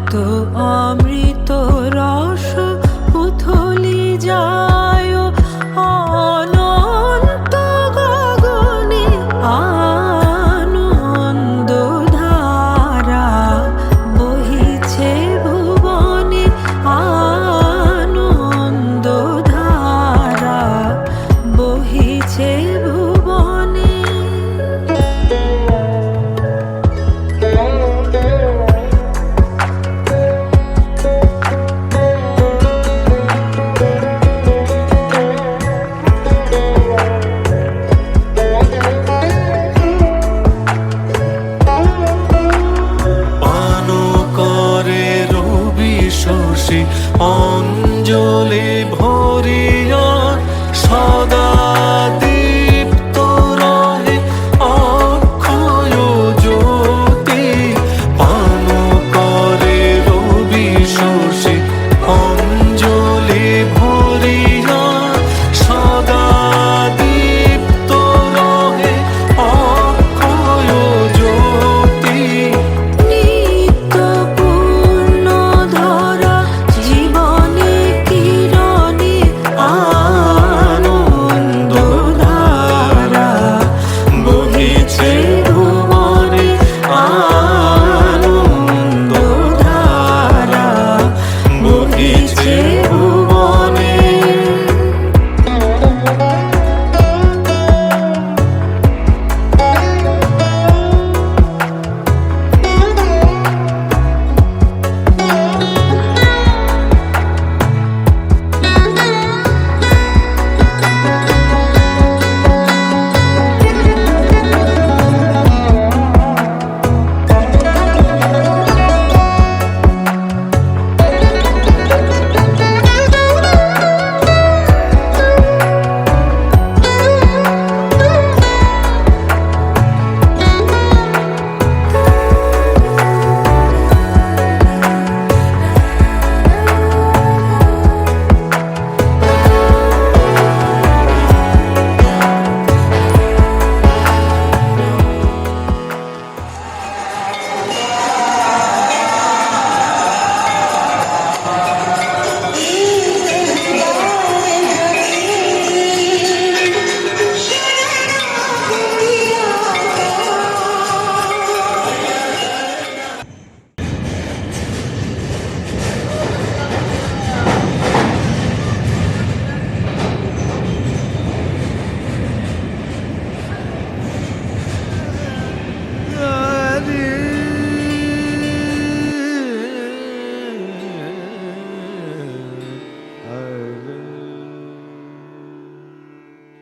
কত